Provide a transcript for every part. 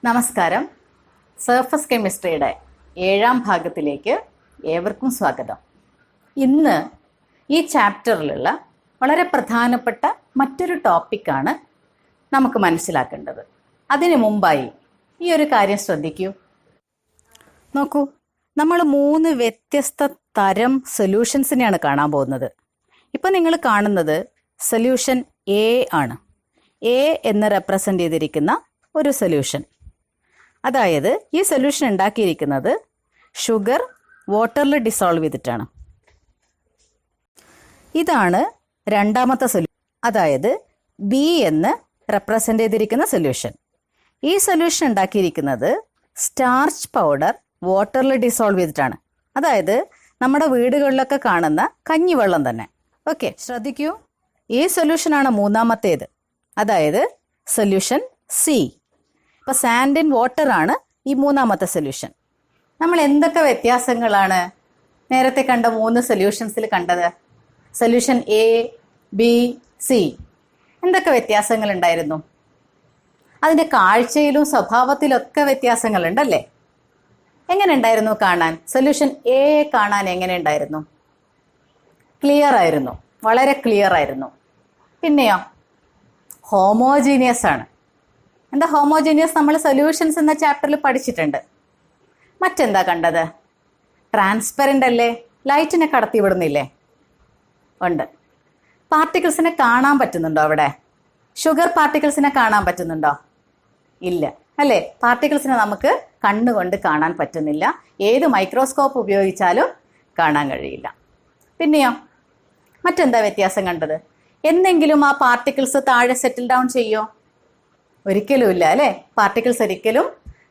നമസ്കാരം. സർഫസ് കെമിസ്ട്രിയുടെ 7ാം ഭാഗത്തിലേക്ക് ഏവർക്കും സ്വാഗതം. ഇന്ന് ഈ ചാപ്റ്ററിലുള്ള വളരെ പ്രധാനപ്പെട്ട മറ്റൊരു ടോപ്പിക്കാണ് നമുക്ക് മനസ്സിലാക്കേണ്ടത്. അതിനു മുമ്പായി ഈ ഒരു കാര്യം ശ്രദ്ധിക്കൂ. നോക്കൂ, നമ്മൾ 3 വ്യത്യസ്ത തരം സൊല്യൂഷൻസിനെയാണ് കാണാൻ പോകുന്നത്. ഇപ്പം നിങ്ങൾ കാണുന്നത് സൊല്യൂഷൻ എ ആണ്. എ എന്ന് റെപ്രസെൻ്റ് ചെയ്തിരിക്കുന്ന ഒരു സൊല്യൂഷൻ. അതായത് ഈ സൊല്യൂഷൻ ഉണ്ടാക്കിയിരിക്കുന്നത് ഷുഗർ വാട്ടറിൽ ഡിസോൾവ് ചെയ്തിട്ടാണ്. ഇതാണ് രണ്ടാമത്തെ സൊല്യൂഷൻ, അതായത് ബി എന്ന് റെപ്രസെൻ്റ് ചെയ്തിരിക്കുന്ന സൊല്യൂഷൻ. ഈ സൊല്യൂഷൻ ഉണ്ടാക്കിയിരിക്കുന്നത് സ്റ്റാർച്ച് പൗഡർ വാട്ടറിൽ ഡിസോൾവ് ചെയ്തിട്ടാണ്. അതായത് നമ്മുടെ വീടുകളിലൊക്കെ കാണുന്ന കഞ്ഞിവെള്ളം തന്നെ. ഓക്കെ, ശ്രദ്ധിക്കൂ. ഈ സൊല്യൂഷനാണ് മൂന്നാമത്തേത്, അതായത് സൊല്യൂഷൻ സി. ഇപ്പോൾ സാൻഡ് ഇൻ വാട്ടർ ആണ് ഈ മൂന്നാമത്തെ സൊല്യൂഷൻ. നമ്മൾ എന്തൊക്കെ വ്യത്യാസങ്ങളാണ് നേരത്തെ കണ്ട 3 സൊല്യൂഷൻസിൽ കണ്ടത്? സൊല്യൂഷൻ എ, ബി, സി എന്തൊക്കെ വ്യത്യാസങ്ങൾ ഉണ്ടായിരുന്നു? അതിൻ്റെ കാഴ്ചയിലും സ്വഭാവത്തിലൊക്കെ വ്യത്യാസങ്ങളുണ്ടല്ലേ? എങ്ങനെ ഉണ്ടായിരുന്നു കാണാൻ? സൊല്യൂഷൻ എ കാണാൻ എങ്ങനെ ഉണ്ടായിരുന്നു? ക്ലിയർ ആയിരുന്നു, വളരെ ക്ലിയർ ആയിരുന്നു. പിന്നെയോ ഹോമോജീനിയസ് ആണ്. എന്താ ഹോമോജീനിയസ്? നമ്മൾ സൊല്യൂഷൻസ് എന്ന ചാപ്റ്ററിൽ പഠിച്ചിട്ടുണ്ട്. മറ്റെന്താ കണ്ടത്? ട്രാൻസ്പെറൻ്റ് അല്ലേ? ലൈറ്റിനെ കടത്തി വിടുന്നില്ലേ? ഉണ്ട്. പാർട്ടിക്കിൾസിനെ കാണാൻ പറ്റുന്നുണ്ടോ അവിടെ? ഷുഗർ പാർട്ടിക്കിൾസിനെ കാണാൻ പറ്റുന്നുണ്ടോ? ഇല്ല അല്ലേ? പാർട്ടിക്കിൾസിനെ നമുക്ക് കണ്ണുകൊണ്ട് കാണാൻ പറ്റുന്നില്ല. ഏത് മൈക്രോസ്കോപ്പ് ഉപയോഗിച്ചാലും കാണാൻ കഴിയില്ല. പിന്നെയോ മറ്റെന്താ വ്യത്യാസം കണ്ടത്? എന്തെങ്കിലും ആ പാർട്ടിക്കിൾസ് താഴെ സെറ്റിൽ ഡൗൺ ചെയ്യോ? ഒരിക്കലും ഇല്ല അല്ലേ? പാർട്ടിക്കിൾസ് ഒരിക്കലും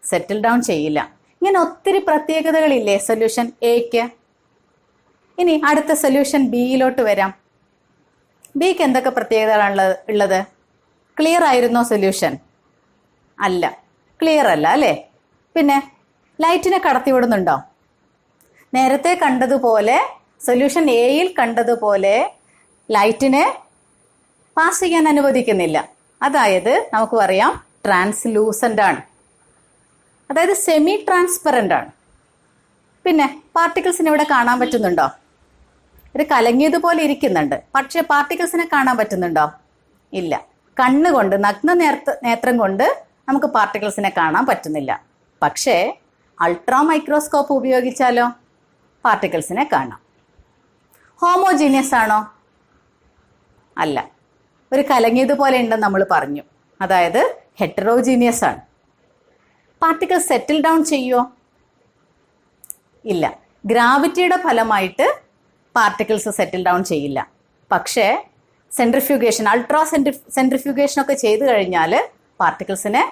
സെറ്റിൽ ഡൗൺ ചെയ്യില്ല. ഇങ്ങനെ ഒത്തിരി പ്രത്യേകതകളില്ലേ സൊല്യൂഷൻ എക്ക്? ഇനി അടുത്ത സൊല്യൂഷൻ ബിയിലോട്ട് വരാം. ബിക്ക് എന്തൊക്കെ പ്രത്യേകതകളാണ് ഉള്ളത്? ക്ലിയർ ആയിരുന്നോ സൊല്യൂഷൻ? അല്ല, ക്ലിയർ അല്ല അല്ലേ? പിന്നെ ലൈറ്റിനെ കടത്തിവിടുന്നുണ്ടോ? നേരത്തെ കണ്ടതുപോലെ സൊല്യൂഷൻ എയിൽ കണ്ടതുപോലെ ലൈറ്റിനെ പാസ് ചെയ്യാൻ അനുവദിക്കുന്നില്ല. അതായത് നമുക്ക് പറയാം ട്രാൻസ്ലൂസൻ്റ് ആണ്, അതായത് സെമി ട്രാൻസ്പെറൻ്റ് ആണ്. പിന്നെ പാർട്ടിക്കിൾസിനെ ഇവിടെ കാണാൻ പറ്റുന്നുണ്ടോ? ഒരു കലങ്ങിയതുപോലെ ഇരിക്കുന്നുണ്ട്, പക്ഷെ പാർട്ടിക്കിൾസിനെ കാണാൻ പറ്റുന്നുണ്ടോ? ഇല്ല. കണ്ണുകൊണ്ട്, നഗ്ന നേത്രം കൊണ്ട് നമുക്ക് പാർട്ടിക്കിൾസിനെ കാണാൻ പറ്റുന്നില്ല. പക്ഷേ അൾട്രാ മൈക്രോസ്കോപ്പ് ഉപയോഗിച്ചാലോ പാർട്ടിക്കിൾസിനെ കാണാം. ഹോമോജീനിയസ് ആണോ? അല്ല, ഒരു കലങ്ങിയതുപോലെ ഉണ്ടെന്ന് നമ്മൾ പറഞ്ഞു, അതായത് ഹെറ്ററോജീനിയസ് ആണ്. പാർട്ടിക്കിൾ സെറ്റിൽ ഡൗൺ ചെയ്യുമോ? ഇല്ല. ഗ്രാവിറ്റിയുടെ ഫലമായിട്ട് പാർട്ടിക്കിൾസ് സെറ്റിൽ ഡൗൺ ചെയ്യില്ല. പക്ഷേ സെൻട്രിഫ്യൂഗേഷൻ, അൾട്രാ സെൻട്രിഫ്യൂഗേഷൻ ഒക്കെ ചെയ്തു കഴിഞ്ഞാൽ പാർട്ടിക്കിൾസിനെ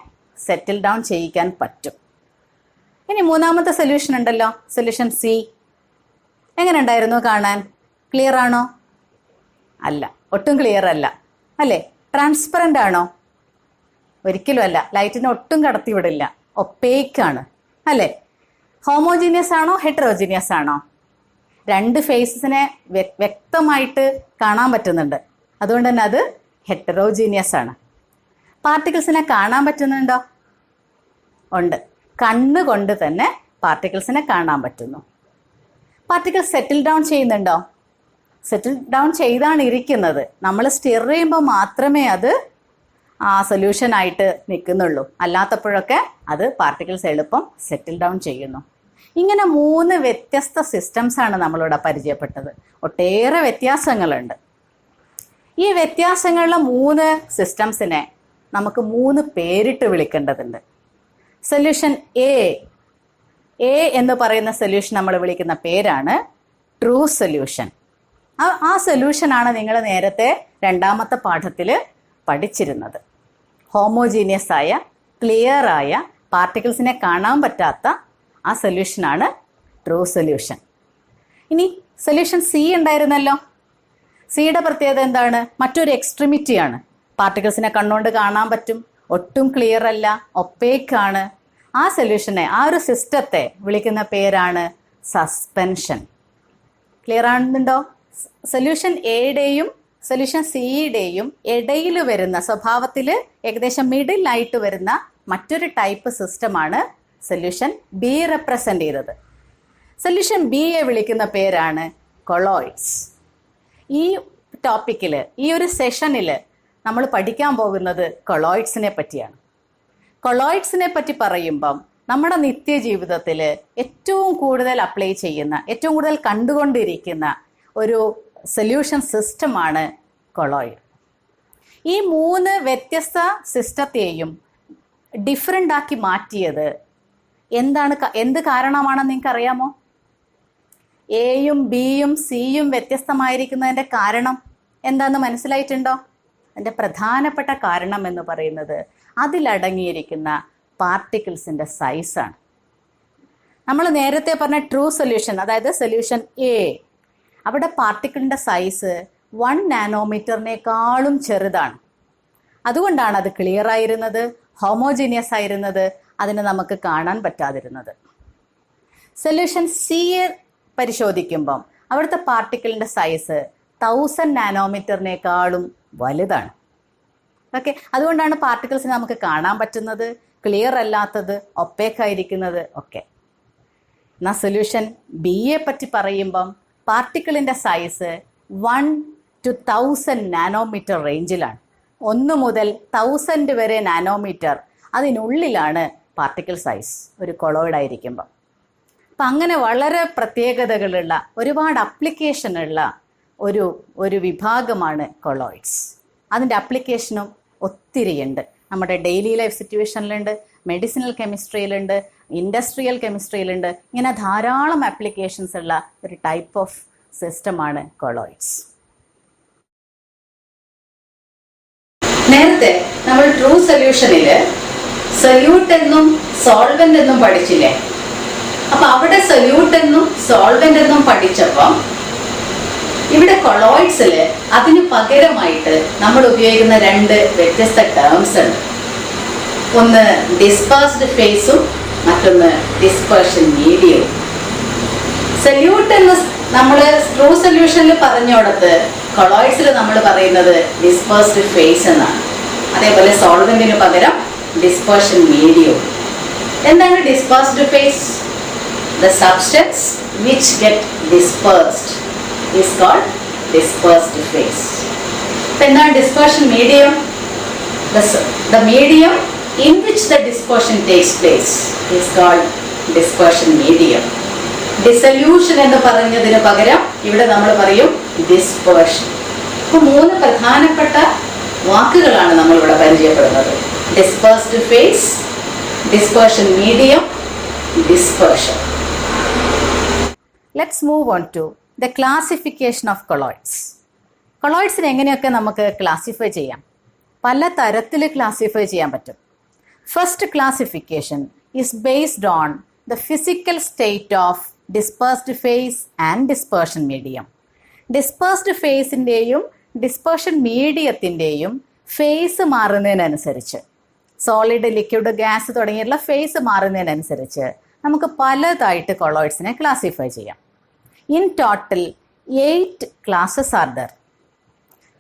സെറ്റിൽ ഡൗൺ ചെയ്യിക്കാൻ പറ്റും. ഇനി മൂന്നാമത്തെ സൊല്യൂഷൻ ഉണ്ടല്ലോ, സൊല്യൂഷൻ സി. എങ്ങനെ ഉണ്ടായിരുന്നു കാണാൻ? ക്ലിയർ ആണോ? അല്ല, ഒട്ടും ക്ലിയർ അല്ല അല്ലേ? ട്രാൻസ്പെറൻ്റ് ആണോ? ഒരിക്കലും അല്ല. ലൈറ്റിനെ ഒട്ടും കടത്തിവിടില്ല, ഒപ്പേക്ക് ആണ് അല്ലേ? ഹോമോജീനിയസ് ആണോ ഹെറ്ററോജീനിയസ് ആണോ? 2 ഫേസസിനെ വ്യക്തമായിട്ട് കാണാൻ പറ്റുന്നുണ്ട്, അതുകൊണ്ട് തന്നെ അത് ഹെറ്ററോജീനിയസ് ആണ്. പാർട്ടിക്കിൾസിനെ കാണാൻ പറ്റുന്നുണ്ടോ? ഉണ്ട്. കണ്ണുകൊണ്ട് തന്നെ പാർട്ടിക്കിൾസിനെ കാണാൻ പറ്റുന്നു. പാർട്ടിക്കിൾ സെറ്റിൽ ഡൗൺ ചെയ്യുന്നുണ്ടോ? സെറ്റിൽ ഡൗൺ ചെയ്താണ് ഇരിക്കുന്നത്. നമ്മൾ സ്റ്റിർ ചെയ്യുമ്പോൾ മാത്രമേ അത് ആ സൊല്യൂഷനായിട്ട് നിൽക്കുന്നുള്ളൂ. അല്ലാത്തപ്പോഴൊക്കെ അത് പാർട്ടിക്കിൾസ് എളുപ്പം സെറ്റിൽ ഡൗൺ ചെയ്യുന്നു. ഇങ്ങനെ 3 വ്യത്യസ്ത സിസ്റ്റംസാണ് നമ്മളിവിടെ പരിചയപ്പെട്ടത്. ഒട്ടേറെ വ്യത്യാസങ്ങളുണ്ട്. ഈ വ്യത്യാസങ്ങളുള്ള 3 സിസ്റ്റംസിനെ നമുക്ക് 3 പേരിട്ട് വിളിക്കേണ്ടതുണ്ട്. സൊല്യൂഷൻ എ എന്ന് പറയുന്ന സൊല്യൂഷൻ നമ്മൾ വിളിക്കുന്ന പേരാണ് ട്രൂ സൊല്യൂഷൻ. ആ സൊല്യൂഷനാണ് നിങ്ങൾ നേരത്തെ 2ാമത്തെ പാഠത്തിൽ പഠിച്ചിരുന്നത്. ഹോമോജീനിയസ് ആയ, ക്ലിയർ ആയ, പാർട്ടിക്കിൾസിനെ കാണാൻ പറ്റാത്ത ആ സൊല്യൂഷനാണ് ട്രൂ സൊല്യൂഷൻ. ഇനി സൊല്യൂഷൻ സി ഉണ്ടായിരുന്നല്ലോ. സിയുടെ പ്രത്യേകത എന്താണ്? മറ്റൊരു എക്സ്ട്രിമിറ്റിയാണ്. പാർട്ടിക്കിൾസിനെ കണ്ണുകൊണ്ട് കാണാൻ പറ്റും, ഒട്ടും ക്ലിയർ അല്ല, ഒപ്പേക്കാണ്. ആ സൊല്യൂഷനെ, ആ ഒരു സിസ്റ്റത്തെ വിളിക്കുന്ന പേരാണ് സസ്പെൻഷൻ. ക്ലിയർ ആണെന്നുണ്ടോ? സൊല്യൂഷൻ എയുടെയും സൊല്യൂഷൻ സിയുടെയും ഇടയിൽ വരുന്ന, സ്വഭാവത്തിൽ ഏകദേശം മിഡിൽ ആയിട്ട് വരുന്ന മറ്റൊരു ടൈപ്പ് സിസ്റ്റമാണ് സൊല്യൂഷൻ ബി റെപ്രസെൻ്റ് ചെയ്തത്. സൊല്യൂഷൻ ബിയെ വിളിക്കുന്ന പേരാണ് കൊളോയിഡ്സ്. ഈ ടോപ്പിക്കിൽ, ഈ ഒരു സെഷനിൽ നമ്മൾ പഠിക്കാൻ പോകുന്നത് കൊളോയിഡ്സിനെ പറ്റിയാണ്. കൊളോയിഡ്സിനെ പറ്റി പറയുമ്പം നമ്മുടെ നിത്യജീവിതത്തിൽ ഏറ്റവും കൂടുതൽ അപ്ലൈ ചെയ്യുന്ന, ഏറ്റവും കൂടുതൽ കണ്ടുകൊണ്ടിരിക്കുന്ന ഒരു സൊല്യൂഷൻ സിസ്റ്റമാണ് കൊളോയിഡ്. ഈ 3 വ്യത്യസ്ത സിസ്റ്റത്തെയും ഡിഫറെൻ്റ് ആക്കി മാറ്റിയത് എന്ത് കാരണമാണെന്ന് നിങ്ങൾക്ക് അറിയാമോ? എയും ബിയും സിയും വ്യത്യസ്തമായിരിക്കുന്നതിൻ്റെ കാരണം എന്താണെന്ന് മനസ്സിലായിട്ടുണ്ടോ? അതിൻ്റെ പ്രധാനപ്പെട്ട കാരണം എന്ന് പറയുന്നത് അതിലടങ്ങിയിരിക്കുന്ന പാർട്ടിക്കിൾസിൻ്റെ സൈസാണ്. നമ്മൾ നേരത്തെ പറഞ്ഞ ട്രൂ സൊല്യൂഷൻ, അതായത് സൊല്യൂഷൻ എ, അവിടെ പാർട്ടിക്കിളിൻ്റെ സൈസ് 1 നാനോമീറ്ററിനേക്കാളും ചെറുതാണ്. അതുകൊണ്ടാണ് അത് ക്ലിയർ ആയിരുന്നത്, ഹോമോജീനിയസ് ആയിരുന്നത്, അതിന് നമുക്ക് കാണാൻ പറ്റാതിരുന്നത്. സൊല്യൂഷൻ സിയെ പരിശോധിക്കുമ്പം അവിടുത്തെ പാർട്ടിക്കിളിൻ്റെ സൈസ് 1000 നാനോമീറ്ററിനേക്കാളും വലുതാണ്. ഓക്കെ, അതുകൊണ്ടാണ് പാർട്ടിക്കിൾസിനെ നമുക്ക് കാണാൻ പറ്റുന്നത്, ക്ലിയർ അല്ലാത്തത്, ഒപ്പേക്കായിരിക്കുന്നത് ഒക്കെ. എന്നാൽ സൊല്യൂഷൻ ബിയെ പറ്റി പറയുമ്പം പാർട്ടിക്കിളിൻ്റെ സൈസ് 1 to 1000 നാനോമീറ്റർ റേഞ്ചിലാണ്. 1 മുതൽ 1000 വരെ നാനോമീറ്റർ, അതിനുള്ളിലാണ് പാർട്ടിക്കിൾ സൈസ് ഒരു കൊളോയിഡ് ആയിരിക്കുമ്പം. അപ്പം അങ്ങനെ വളരെ പ്രത്യേകതകളുള്ള, ഒരുപാട് അപ്ലിക്കേഷനുള്ള ഒരു വിഭാഗമാണ് കൊളോയിഡ്സ്. അതിൻ്റെ അപ്ലിക്കേഷനും ഒത്തിരിയുണ്ട്. നമ്മുടെ ഡെയിലി ലൈഫ് സിറ്റുവേഷനിലുണ്ട്, മെഡിസിനൽ കെമിസ്ട്രിയിലുണ്ട്, ഇൻഡസ്ട്രിയൽ കെമിസ്ട്രിയിലുണ്ട്. ഇങ്ങനെ ധാരാളം ആപ്ലിക്കേഷൻസ് ഉള്ള ഒരു ടൈപ്പ് ഓഫ് സിസ്റ്റമാണ് കൊളോയിഡ്സ്. നേരത്തെ നമ്മൾ ട്രൂ സൊല്യൂഷനിൽ സൊല്യൂട്ട് എന്നും സോൾവെന്റ് എന്നും പഠിച്ചില്ലേ? അപ്പൊ അവിടെ സൊല്യൂട്ട് എന്നും സോൾവെന്റ് എന്നും പഠിച്ചപ്പം ഇവിടെ കൊളോയിഡ്സിൽ അതിന് പകരമായിട്ട് നമ്മൾ ഉപയോഗിക്കുന്ന 2 വ്യത്യസ്ത ടേംസ് ഉണ്ട്. ഒന്ന് ഡിസ്പേഴ്സ്ഡ് ഫേസും മറ്റൊന്ന് ഡിസ്പേർഷൻ മീഡിയവും. സൊല്യൂട്ട് എന്ന് നമ്മൾ ട്രൂ സൊല്യൂഷനിൽ പറഞ്ഞോടത്ത് കൊളോയിഡ്സിൽ നമ്മൾ പറയുന്നത് ഡിസ്പേഴ്സ്ഡ് ഫേസ് എന്നാണ്. അതേപോലെ സോൾവെന്റിന് പകരം ഡിസ്പേർഷൻ മീഡിയവും. എന്താണ് dispersed face? The substance which get dispersed is called dispersed phase. എന്താണ് dispersion medium? The medium in which the dispersion takes place is called dispersion medium. Dissolution എന്ന് പറഞ്ഞതിന് പകരം ഇവിടെ നമ്മൾ പറയും dispersion. അപ്പോൾ 3 പ്രധാനപ്പെട്ട വാക്കുകളാണ് നമ്മൾ ഇവിടെ പരിചയപ്പെടുന്നത്: dispersed phase, dispersion medium, dispersion. Let's move on to the classification of colloids. കൊളോയിഡ്സിനെ എങ്ങനെയൊക്കെ നമുക്ക് ക്ലാസിഫൈ ചെയ്യാം? പല തരത്തിൽ ക്ലാസിഫൈ ചെയ്യാൻ പറ്റും. First classification is based on the physical state of dispersed phase and dispersion medium. Dispersed ഫേസിൻ്റെയും ഡിസ്പേർഷൻ മീഡിയത്തിൻ്റെയും phase മാറുന്നതിനനുസരിച്ച്, സോളിഡ്, ലിക്വിഡ്, ഗ്യാസ് തുടങ്ങിയിട്ടുള്ള ഫേസ് മാറുന്നതിനനുസരിച്ച് നമുക്ക് പലതായിട്ട് കൊളോയിഡ്സിനെ ക്ലാസിഫൈ ചെയ്യാം. In total 8 classes are there.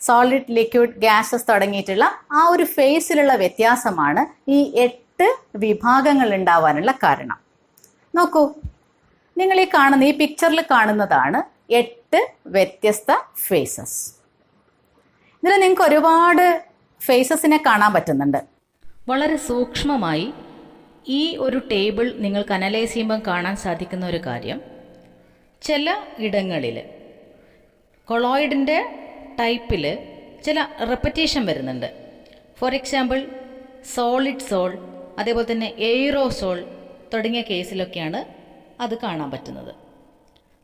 Solid, liquid, gases തുടങ്ങിയിട്ടുള്ള ആ ഒരു ഫേസിലുള്ള വ്യത്യാസമാണ് ഈ 8 വിഭാഗങ്ങൾ ഉണ്ടാവാനുള്ള കാരണം. നോക്കൂ, നിങ്ങൾ ഈ പിക്ചറിൽ കാണുന്നതാണ് 8 വ്യത്യസ്ത ഫേസസ്. ഇതിൽ നിങ്ങൾക്ക് ഒരുപാട് ഫേസസിനെ കാണാൻ പറ്റുന്നുണ്ട്. വളരെ സൂക്ഷ്മമായി ഈ ഒരു ടേബിൾ നിങ്ങൾക്ക് അനലൈസ് ചെയ്യുമ്പോൾ കാണാൻ സാധിക്കുന്ന ഒരു കാര്യം, ചില ഇടങ്ങളിൽ കൊളോയിഡിൻ്റെ ടൈപ്പിൽ ചില റെപ്പറ്റീഷൻ വരുന്നുണ്ട്. ഫോർ എക്സാമ്പിൾ സോളിഡ് സോൾ, അതേപോലെ തന്നെ എയ്റോസോൾ തുടങ്ങിയ കേസിലൊക്കെയാണ് അത് കാണാൻ പറ്റുന്നത്.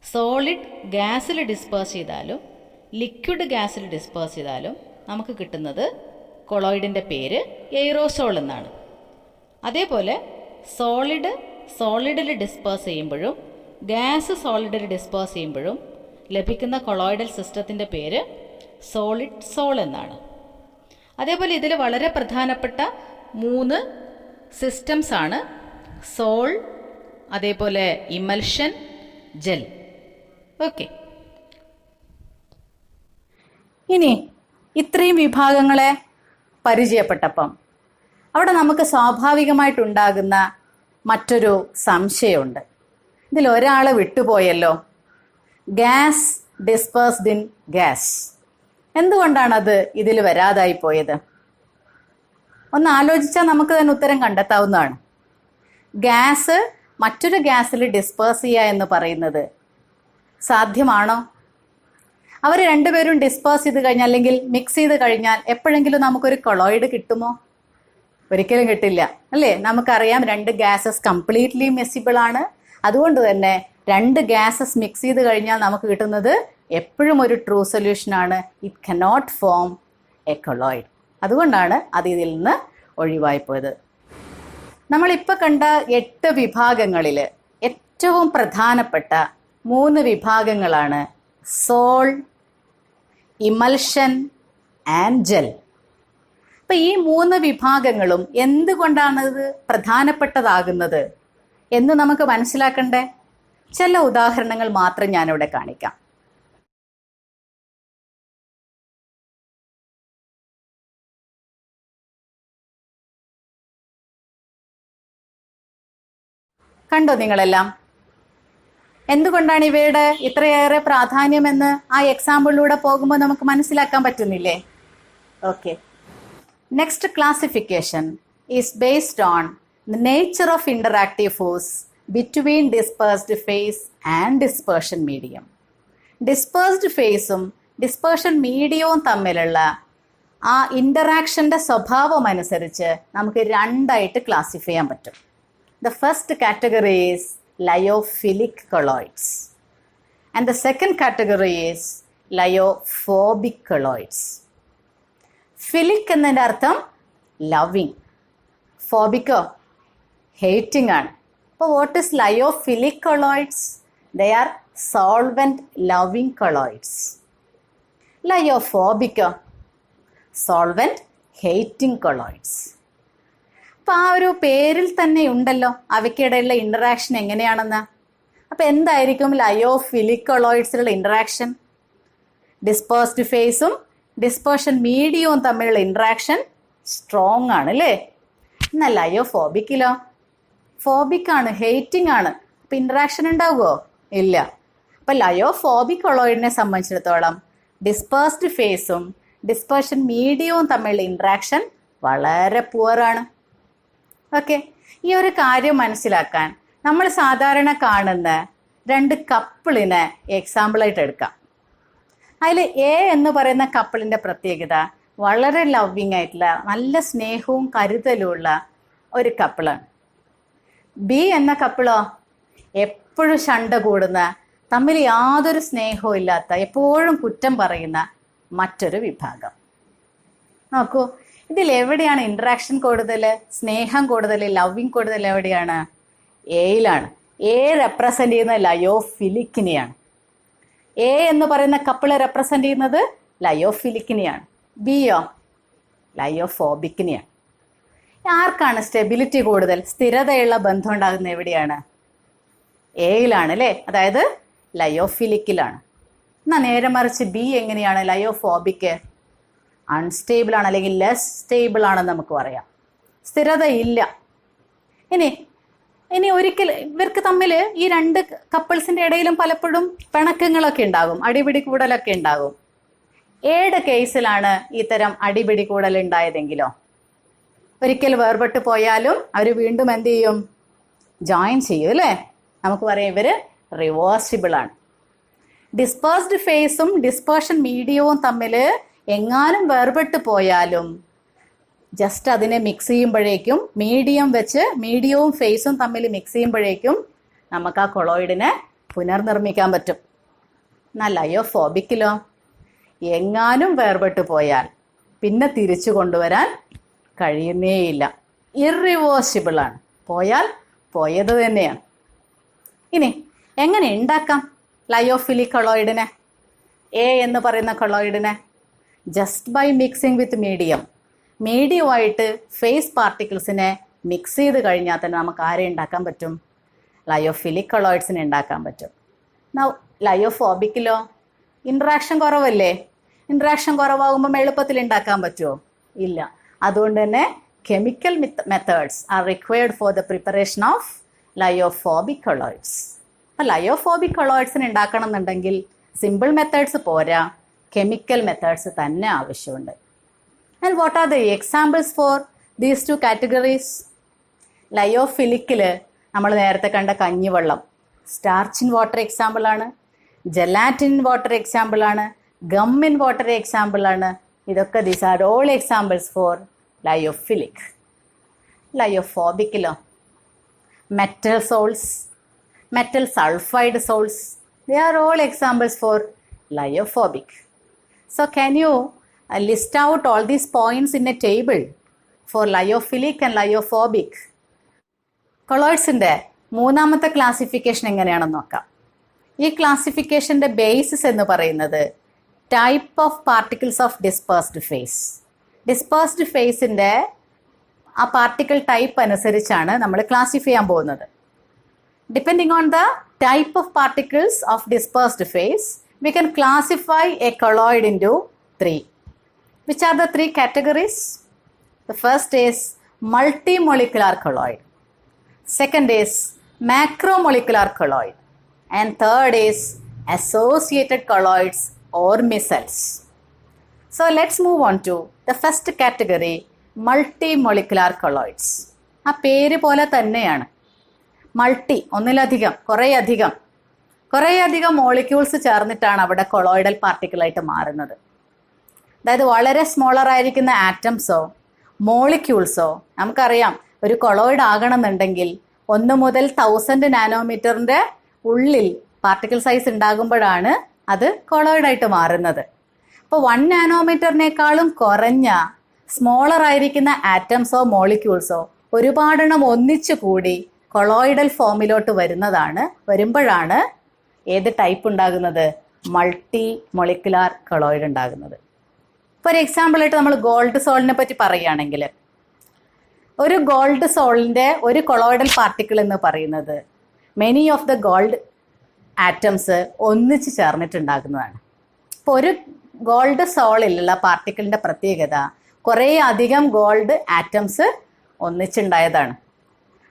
സോളിഡ് ഗ്യാസിൽ ഡിസ്പേഴ്സ് ചെയ്താലും ലിക്വിഡ് ഗ്യാസിൽ ഡിസ്പേഴ്സ് ചെയ്താലും നമുക്ക് കിട്ടുന്നത് കൊളോയിഡിൻ്റെ പേര് എയ്റോസോൾ എന്നാണ്. അതേപോലെ സോളിഡിൽ ഡിസ്പേഴ്സ് ചെയ്യുമ്പോഴും ഗ്യാസ് സോളിഡിൽ ഡിസ്പേഴ്സ് ചെയ്യുമ്പോഴും ലഭിക്കുന്ന കൊളോയിഡൽ സിസ്റ്റത്തിൻ്റെ പേര് സോളിഡ് സോൾ എന്നാണ്. അതേപോലെ ഇതിൽ വളരെ പ്രധാനപ്പെട്ട 3 സിസ്റ്റംസ് ആണ് സോൾ, അതേപോലെ ഇമൽഷൻ, ജെൽ. ഓക്കെ, ഇനി ഇത്രയും വിഭാഗങ്ങളെ പരിചയപ്പെട്ടപ്പം അവിടെ നമുക്ക് സ്വാഭാവികമായിട്ടുണ്ടാകുന്ന മറ്റൊരു സംശയമുണ്ട്. ഇതിൽ ഒരാളെ വിട്ടുപോയല്ലോ. Gas dispersed in gas. എന്തുകൊണ്ടാണത് ഇതിൽ വരാതായി പോയത്? ഒന്ന് ആലോചിച്ചാൽ നമുക്ക് തന്നെ ഉത്തരം കണ്ടെത്താവുന്നതാണ്. ഗ്യാസ് മറ്റൊരു ഗ്യാസിൽ ഡിസ്പേഴ്സ് ചെയ്യുക എന്ന് പറയുന്നത് സാധ്യമാണോ? അവർ രണ്ടുപേരും ഡിസ്പേഴ്സ് ചെയ്ത് കഴിഞ്ഞാൽ അല്ലെങ്കിൽ മിക്സ് ചെയ്ത് കഴിഞ്ഞാൽ എപ്പോഴെങ്കിലും നമുക്കൊരു കൊളോയിഡ് കിട്ടുമോ? ഒരിക്കലും കിട്ടില്ല, അല്ലേ? നമുക്കറിയാം രണ്ട് ഗ്യാസസ് കംപ്ലീറ്റ്ലി മിക്സിബിൾ ആണ്. അതുകൊണ്ട് തന്നെ രണ്ട് ഗ്യാസസ് മിക്സ് ചെയ്ത് കഴിഞ്ഞാൽ നമുക്ക് കിട്ടുന്നത് എപ്പോഴും ഒരു ട്രൂ സൊല്യൂഷൻ ആണ്. It cannot form A colloid. അതുകൊണ്ടാണ് അത് ഇതിൽ നിന്ന് ഒഴിവായി പോയത്. നമ്മളിപ്പോൾ കണ്ട 8 വിഭാഗങ്ങളിൽ ഏറ്റവും പ്രധാനപ്പെട്ട 3 വിഭാഗങ്ങളാണ് സോൾ, ഇമൽഷൻ ആൻഡ് ജെൽ. അപ്പം ഈ 3 വിഭാഗങ്ങളും എന്തുകൊണ്ടാണ് ഇത് പ്രധാനപ്പെട്ടതാകുന്നത് എന്ന് നമുക്ക് മനസ്സിലാക്കണ്ടേ? ചില ഉദാഹരണങ്ങൾ മാത്രം ഞാനിവിടെ കാണിക്കാം. കണ്ടോ നിങ്ങളെല്ലാം? എന്തുകൊണ്ടാണ് ഇവയുടെ ഇത്രയേറെ പ്രാധാന്യമെന്ന് ആ എക്സാമ്പിളിലൂടെ പോകുമ്പോൾ നമുക്ക് മനസ്സിലാക്കാൻ പറ്റുന്നില്ലേ? Okay. Next classification is based on the nature of interactive force between dispersed phase and dispersion medium. Dispersed ഫേസും ഡിസ്പേർഷൻ മീഡിയവും തമ്മിലുള്ള ആ ഇന്ററാക്ഷൻ്റെ സ്വഭാവം അനുസരിച്ച് നമുക്ക് 2ആയിട്ട് ക്ലാസിഫൈ ചെയ്യാൻ പറ്റും. The first category is lyophilic colloids and the second category is lyophobic colloids. Philic എന്നതിൻ്റെ അർത്ഥം ലവിങ്, ഫോബിക്കോ ഹേറ്റിംഗ് ആണ്. അപ്പോൾ what is lyophilic colloids? They are solvent loving colloids. ലയോഫോബിക്കോ solvent hating colloids. അപ്പം ആ ഒരു പേരിൽ തന്നെ ഉണ്ടല്ലോ അവയ്ക്കിടയിലുള്ള ഇൻറ്ററാക്ഷൻ എങ്ങനെയാണെന്ന്. അപ്പം എന്തായിരിക്കും ലയോഫിലിക് കൊളോയിഡ്സിലുള്ള ഇൻറ്ററാക്ഷൻ? ഡിസ്പേഴ്സ്ഡ് ഫേസും ഡിസ്പേർഷൻ മീഡിയവും തമ്മിലുള്ള ഇൻറ്ററാക്ഷൻ സ്ട്രോങ് ആണ്, അല്ലേ? എന്നാൽ ലയോഫോബിക്കിലോ? ഫോബിക് ആണ്, ഹെയ്റ്റിംഗ് ആണ്. അപ്പം ഇൻറ്ററാക്ഷൻ ഉണ്ടാവുമോ? ഇല്ല. അപ്പം ലയോഫോബിക് കൊളോയിഡിനെ സംബന്ധിച്ചിടത്തോളം ഡിസ്പേഴ്സ്ഡ് ഫേസും ഡിസ്പേർഷൻ മീഡിയവും തമ്മിലുള്ള ഇൻറ്ററാക്ഷൻ വളരെ പുവറാണ്. ഓക്കെ. ഈ ഒരു കാര്യം മനസ്സിലാക്കാൻ നമ്മൾ സാധാരണ കാണുന്ന 2 കപ്പിളിനെ എക്സാമ്പിളായിട്ട് എടുക്കാം. അതിൽ എ എന്ന് പറയുന്ന കപ്പിളിൻ്റെ പ്രത്യേകത വളരെ ലവിങ് ആയിട്ടുള്ള നല്ല സ്നേഹവും കരുതലുമുള്ള ഒരു കപ്പിളാണ്. ബി എന്ന കപ്പിളോ എപ്പോഴും ശണ്ട കൂടുന്ന, തമ്മിൽ യാതൊരു സ്നേഹവും ഇല്ലാത്ത, എപ്പോഴും കുറ്റം പറയുന്ന മറ്റൊരു വിഭാഗം. നോക്കൂ, ഇതിൽ എവിടെയാണ് ഇൻട്രാക്ഷൻ കൂടുതൽ, സ്നേഹം കൂടുതൽ, ലവിങ് കൂടുതൽ? എവിടെയാണ്? എയിലാണ്. എ റെപ്രസെൻ്റ് ചെയ്യുന്ന ലയോഫിലിക്കിനെയാണ്. എ എന്ന് പറയുന്ന കപ്പിള് റെപ്രസെൻ്റ് ചെയ്യുന്നത് ലയോഫിലിക്കിനെയാണ്. ബിയോ ലയോഫോബിക്കിനെയാണ്. ആർക്കാണ് സ്റ്റെബിലിറ്റി കൂടുതൽ, സ്ഥിരതയുള്ള ബന്ധം ഉണ്ടാകുന്നത് എവിടെയാണ്? എയിലാണ്, അല്ലേ? അതായത് ലയോഫിലിക്കിലാണ്. എന്നാൽ നേരെ മറിച്ച് ബി എങ്ങനെയാണ്? ലയോഫോബിക്ക് അൺസ്റ്റേബിൾ ആണ്, അല്ലെങ്കിൽ ലെസ് സ്റ്റേബിൾ ആണെന്ന് നമുക്ക് പറയാം. സ്ഥിരതയില്ല. ഇനി ഒരിക്കൽ ഇവർക്ക് തമ്മിൽ ഈ 2 കപ്പിൾസിൻ്റെ ഇടയിലും പലപ്പോഴും പിണക്കങ്ങളൊക്കെ ഉണ്ടാകും, അടിപിടി കൂടലൊക്കെ ഉണ്ടാകും. എയുടെ കേസിലാണ് ഇത്തരം അടിപിടി കൂടൽ ഉണ്ടായതെങ്കിലോ ഒരിക്കൽ വേർപെട്ട് പോയാലും അവർ വീണ്ടും എന്ത് ചെയ്യും? ജോയിൻ ചെയ്യും, അല്ലേ? നമുക്ക് പറയാം ഇവർ റിവേഴ്സിബിൾ ആണ്. ഡിസ്പേഴ്സ്ഡ് ഫേസും ഡിസ്പേർഷൻ മീഡിയവും തമ്മിൽ എങ്ങാനും വേർപെട്ട് പോയാലും ജസ്റ്റ് അതിനെ മിക്സ് ചെയ്യുമ്പോഴേക്കും, മീഡിയം വെച്ച് മീഡിയവും ഫേസും തമ്മിൽ മിക്സ് ചെയ്യുമ്പോഴേക്കും നമുക്ക് ആ കൊളോയിഡിനെ പുനർനിർമ്മിക്കാൻ പറ്റും. എന്നാൽ ലയോഫോബിക്കിലോ എങ്ങാനും വേർപെട്ട് പോയാൽ പിന്നെ തിരിച്ചു കൊണ്ടുവരാൻ കഴിയുന്നേയില്ല. ഇറിവേഴ്സിബിൾ ആണ്. പോയാൽ പോയത് തന്നെയാണ്. ഇനി എങ്ങനെ ഉണ്ടാക്കാം ലയോഫിലിക് കൊളോയിഡിനെ, എ എന്ന് പറയുന്ന കൊളോയിഡിനെ? ജസ്റ്റ് ബൈ മിക്സിങ് വിത്ത് മീഡിയമായിട്ട് ഫേസ് പാർട്ടിക്കിൾസിനെ മിക്സ് ചെയ്ത് കഴിഞ്ഞാൽ തന്നെ നമുക്ക് ആരെ ഉണ്ടാക്കാൻ പറ്റും? ലയോഫിലിക് കൊളോയിഡ്സിനെ ഉണ്ടാക്കാൻ പറ്റും. ലയോഫോബിക്കിലോ ഇൻട്രാക്ഷൻ കുറവല്ലേ? ഇൻട്രാക്ഷൻ കുറവാകുമ്പം എളുപ്പത്തിൽ ഉണ്ടാക്കാൻ പറ്റുമോ? ഇല്ല. അതുകൊണ്ട് തന്നെ chemical methods are required for the preparation of lyophobic colloids. അപ്പോൾ ലയോഫോബിക് കൊളോയിഡ്സിന് ഉണ്ടാക്കണം എന്നുണ്ടെങ്കിൽ സിമ്പിൾ മെത്തേഡ്സ് പോരാ, കെമിക്കൽ മെത്തേഡ്സ് തന്നെ ആവശ്യമുണ്ട്. And what are the examples for these two categories? ലയോഫിലിക്കിൽ നമ്മൾ നേരത്തെ കണ്ട കഞ്ഞിവെള്ളം സ്റ്റാർച്ച് ഇൻ വാട്ടർ എക്സാമ്പിളാണ്, ജെലാറ്റിൻ ഇൻ വാട്ടർ എക്സാമ്പിളാണ്, ഗം ഇൻ വാട്ടർ എക്സാമ്പിളാണ്. ഇതൊക്കെ these are all examples for lyophilic. ലയോഫോബിക്കിലോ metal salts, metal sulfide salts, they are all examples for lyophobic. So can you list out all these points in a table for lyophilic and lyophobic? കൊളോയിഡ്സിൻ്റെ മൂന്നാമത്തെ classification എങ്ങനെയാണെന്ന് നോക്കാം. ഈ ക്ലാസിഫിക്കേഷൻ്റെ basis എന്ന് പറയുന്നത് type of particles of dispersed phase. Dispersed ഫേസിൻ്റെ ആ പാർട്ടിക്കിൾ ടൈപ്പ് അനുസരിച്ചാണ് നമ്മൾ ക്ലാസിഫൈ ചെയ്യാൻ പോകുന്നത്. Depending on the type of particles of dispersed phase, we can classify a colloid into 3. Which are the 3 categories? The first is multimolecular colloid. Second is macromolecular colloid. And third is associated colloids or micelles. So let's move on to the first category, multimolecular colloids. ആ പേര് പോലെ തന്നെയാണ്. Multi, ഒന്നിലധികം, കുറേയധികം molecules ചേർന്നിട്ടാണ് അവിടെ colloidal പാർട്ടിക്കിളായിട്ട് മാറുന്നത്. അതായത് വളരെ സ്മോളർ ആയിരിക്കുന്ന ആറ്റംസോ മോളിക്യൂൾസോ, നമുക്കറിയാം ഒരു കൊളോയിഡ് ആകണമെന്നുണ്ടെങ്കിൽ 1 മുതൽ 1000 നാനോമീറ്ററിൻ്റെ ഉള്ളിൽ പാർട്ടിക്കിൾ സൈസ് ഉണ്ടാകുമ്പോഴാണ് അത് കൊളോയിഡായിട്ട് മാറുന്നത്. അപ്പോൾ 1 നാനോമീറ്ററിനേക്കാളും കുറഞ്ഞ സ്മോളർ ആയിരിക്കുന്ന ആറ്റംസോ മോളിക്യൂൾസോ ഒരുപാടെണ്ണം ഒന്നിച്ചു കൂടി കൊളോയിഡൽ ഫോമിലോട്ട് വരുമ്പോഴാണ് ഏത് ടൈപ്പ് ഉണ്ടാകുന്നത്? മൾട്ടി മൊളിക്കുലാർ കൊളോയിഡ് ഉണ്ടാകുന്നത്. ഇപ്പോൾ ഒരു എക്സാമ്പിളായിട്ട് നമ്മൾ ഗോൾഡ് സോളിനെ പറ്റി പറയുകയാണെങ്കിൽ, ഒരു ഗോൾഡ് സോളിൻ്റെ ഒരു കൊളോയിഡൽ പാർട്ടിക്കിൾ എന്ന് പറയുന്നത് many of the gold atoms ഒന്നിച്ച് ചേർന്നിട്ടുണ്ടാകുന്നതാണ്. ഇപ്പോൾ ഒരു ഗോൾഡ് സോളിലുള്ള പാർട്ടിക്കിളിൻ്റെ പ്രത്യേകത കുറേ അധികം ഗോൾഡ് ആറ്റംസ് ഒന്നിച്ചുണ്ടായതാണ്.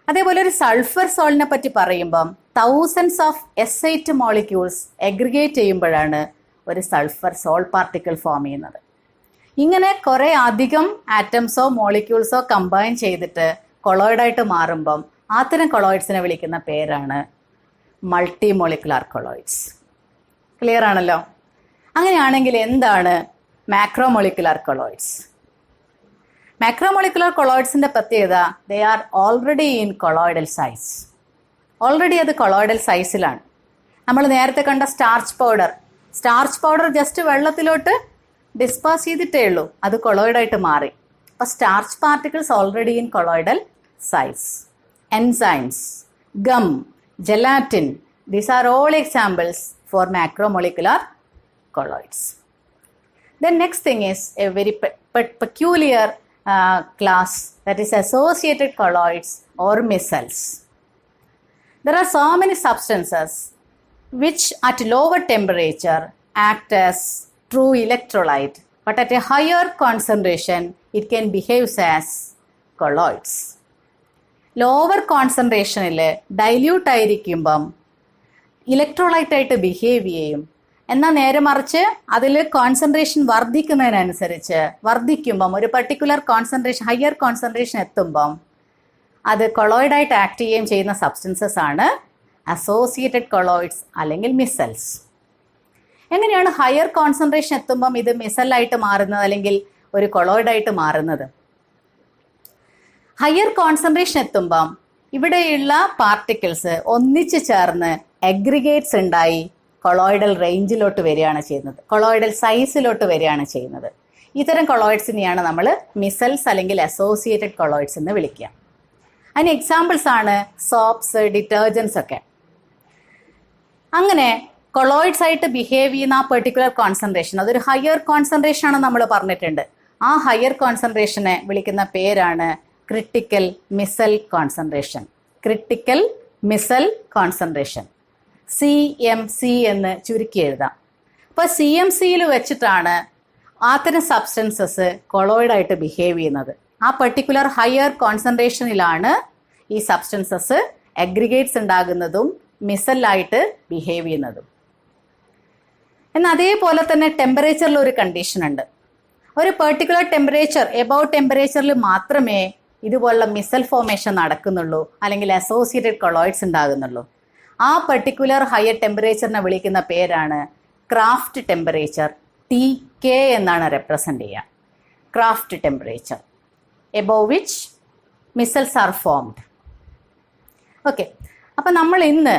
അതേപോലെ ഒരു സൾഫർ സോളിനെ പറ്റി പറയുമ്പം thousands of S8 molecules aggregate ചെയ്യുമ്പോഴാണ് ഒരു സൾഫർ സോൾ പാർട്ടിക്കിൾ ഫോം ചെയ്യുന്നത്. ഇങ്ങനെ കുറേ അധികം ആറ്റംസോ മോളിക്യൂൾസോ കമ്പൈൻ ചെയ്തിട്ട് കൊളോയിഡായിട്ട് മാറുമ്പം അത്തരം കൊളോയിഡ്സിനെ വിളിക്കുന്ന പേരാണ് മൾട്ടി മോളിക്കുലാർ കൊളോയിഡ്സ്. ക്ലിയർ ആണല്ലോ? അങ്ങനെയാണെങ്കിൽ എന്താണ് മാക്രോമോളിക്കുലാർ കൊളോയിഡ്സ്? മാക്രോമോളിക്കുലർ കൊളോയിഡ്സിൻ്റെ പ്രത്യേകത, they are already in colloidal size. Already അത് കൊളോയിഡൽ സൈസിലാണ്. നമ്മൾ നേരത്തെ കണ്ട സ്റ്റാർച്ച് പൗഡർ ജസ്റ്റ് വെള്ളത്തിലോട്ട് ഡിസ്പേഴ്സ് ചെയ്തിട്ടേ ഉള്ളൂ, അത് കൊളോയിഡായിട്ട് മാറി. അപ്പോൾ starch particles already in colloidal size. Enzymes, gum, gelatin, these are all examples for macromolecular colloids. The next thing is a very peculiar class, that is associated colloids or micelles. There are so many substances which at lower temperature act as true electrolyte, but at a higher concentration it can behave as colloids. Lower concentration dilute ആയിരിക്കുമ്പം electrolyte ആയിട്ട് behave ചെയ്യും. എന്നാൽ നേരെ മറിച്ച് അതിൽ concentration വർദ്ധിക്കുമ്പം ഒരു particular concentration, higher concentration എത്തുമ്പം അത് കൊളോയിഡായിട്ട് ആക്ട് ചെയ്യുകയും ചെയ്യുന്ന സബ്സ്റ്റൻസസ് ആണ് അസോസിയേറ്റഡ് കൊളോയിഡ്സ് അല്ലെങ്കിൽ മിസൽസ്. എങ്ങനെയാണ് ഹയർ കോൺസെൻട്രേഷൻ എത്തുമ്പം ഇത് മിസലായിട്ട് മാറുന്നത് അല്ലെങ്കിൽ ഒരു കൊളോയിഡായിട്ട് മാറുന്നത്? ഹയർ കോൺസെൻട്രേഷൻ എത്തുമ്പം ഇവിടെയുള്ള പാർട്ടിക്കിൾസ് ഒന്നിച്ചു ചേർന്ന് അഗ്രിഗേറ്റ്സ് ഉണ്ടായി കൊളോയിഡൽ റേഞ്ചിലോട്ട് വരികയാണ് ചെയ്യുന്നത്, കൊളോയിഡൽ സൈസിലോട്ട് വരികയാണ് ചെയ്യുന്നത്. ഇത്തരം കൊളോയിഡ്സിനെയാണ് നമ്മൾ മിസൽസ് അല്ലെങ്കിൽ അസോസിയേറ്റഡ് കൊളോയിഡ്സ് എന്ന് വിളിക്കുക. അതിന് എക്സാമ്പിൾസ് ആണ് സോപ്സ്, ഡിറ്റർജൻസ് ഒക്കെ. അങ്ങനെ കൊളോയിഡ്സ് ആയിട്ട് ബിഹേവ് ചെയ്യുന്ന ആ പെർട്ടിക്കുലർ കോൺസെൻട്രേഷൻ, അതൊരു ഹയർ കോൺസെൻട്രേഷൻ ആണെന്ന് നമ്മൾ പറഞ്ഞിട്ടുണ്ട്. ആ ഹയർ കോൺസെൻട്രേഷനെ വിളിക്കുന്ന പേരാണ് critical micelle concentration. Critical micelle concentration, CMC എന്ന് ചുരുക്കി എഴുതാം. അപ്പോൾ CMCയിൽ വെച്ചിട്ടാണ് അത്തരം സബ്സ്റ്റൻസസ് കൊളോയിഡായിട്ട് ബിഹേവ് ചെയ്യുന്നത്. ആ പെർട്ടിക്കുലർ ഹയർ കോൺസെൻട്രേഷനിലാണ് ഈ സബ്സ്റ്റൻസസ് അഗ്രിഗേറ്റ്സ് ഉണ്ടാകുന്നതും മിസലായിട്ട് ബിഹേവ് ചെയ്യുന്നതും. എന്നാൽ അതേപോലെ തന്നെ ടെമ്പറേച്ചറിൽ ഒരു കണ്ടീഷൻ ഉണ്ട്. ഒരു പെർട്ടിക്കുലർ ടെമ്പറേച്ചർ, എബവ് ടെമ്പറേച്ചറിൽ മാത്രമേ ഇതുപോലുള്ള മിസൽ ഫോർമേഷൻ നടക്കുന്നുള്ളൂ, അല്ലെങ്കിൽ അസോസിയേറ്റഡ് കൊളോയിഡ്സ് ഉണ്ടാകുന്നുള്ളൂ. ആ പെർട്ടിക്കുലർ ഹയർ ടെമ്പറേച്ചറിനെ വിളിക്കുന്ന പേരാണ് ക്രാഫ്റ്റ് ടെമ്പറേച്ചർ. TK എന്നാണ് റെപ്രസെന്റ് ചെയ്യുക. Krafft temperature, above which micelles are formed. Okay, അപ്പം നമ്മൾ ഇന്ന്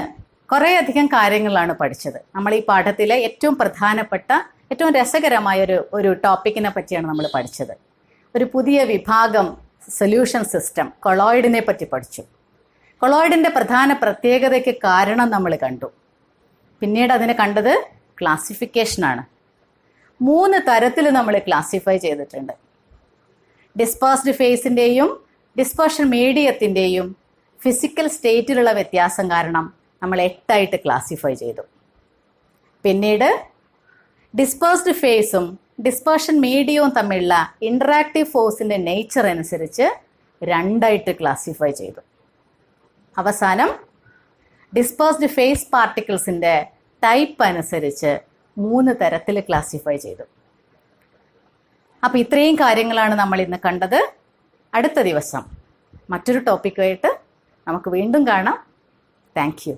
കുറേയധികം കാര്യങ്ങളാണ് പഠിച്ചത്. നമ്മൾ ഈ പാഠത്തിലെ ഏറ്റവും പ്രധാനപ്പെട്ട, ഏറ്റവും രസകരമായ ഒരു ടോപ്പിക്കിനെ പറ്റിയാണ് നമ്മൾ പഠിച്ചത്. ഒരു പുതിയ വിഭാഗം സൊല്യൂഷൻ സിസ്റ്റം, കൊളോയിഡിനെ പറ്റി പഠിച്ചു. കൊളോയിഡിൻ്റെ പ്രധാന പ്രത്യേകതയ്ക്ക് കാരണം നമ്മൾ കണ്ടു. പിന്നീട് അതിനെ കണ്ടത് ക്ലാസിഫിക്കേഷനാണ്. 3 തരത്തിൽ നമ്മൾ ക്ലാസിഫൈ ചെയ്തിട്ടുണ്ട്. ഡിസ്പേഴ്സ്ഡ് ഫേസിൻ്റെയും ഡിസ്പേർഷൻ മീഡിയത്തിൻ്റെയും ഫിസിക്കൽ സ്റ്റേറ്റിലുള്ള വ്യത്യാസം കാരണം നമ്മൾ 8 ആയിട്ട് ക്ലാസിഫൈ ചെയ്തു. പിന്നീട് ഡിസ്പേഴ്സ്ഡ് ഫേസും ഡിസ്പേർഷൻ മീഡിയവും തമ്മിലുള്ള ഇൻറ്ററാക്റ്റീവ് ഫോഴ്സിൻ്റെ നേച്ചർ അനുസരിച്ച് 2 ആയിട്ട് ക്ലാസിഫൈ ചെയ്തു. അവസാനം ഡിസ്പേഴ്സ്ഡ് ഫേസ് പാർട്ടിക്കിൾസിൻ്റെ ടൈപ്പ് അനുസരിച്ച് 3 തരത്തിൽ ക്ലാസിഫൈ ചെയ്തു. അപ്പോൾ ഇത്രയും കാര്യങ്ങളാണ് നമ്മൾ ഇന്ന് കണ്ടത്. അടുത്ത ദിവസം മറ്റൊരു ടോപ്പിക്കുമായിട്ട് നമുക്ക് വീണ്ടും കാണാം. Thank you.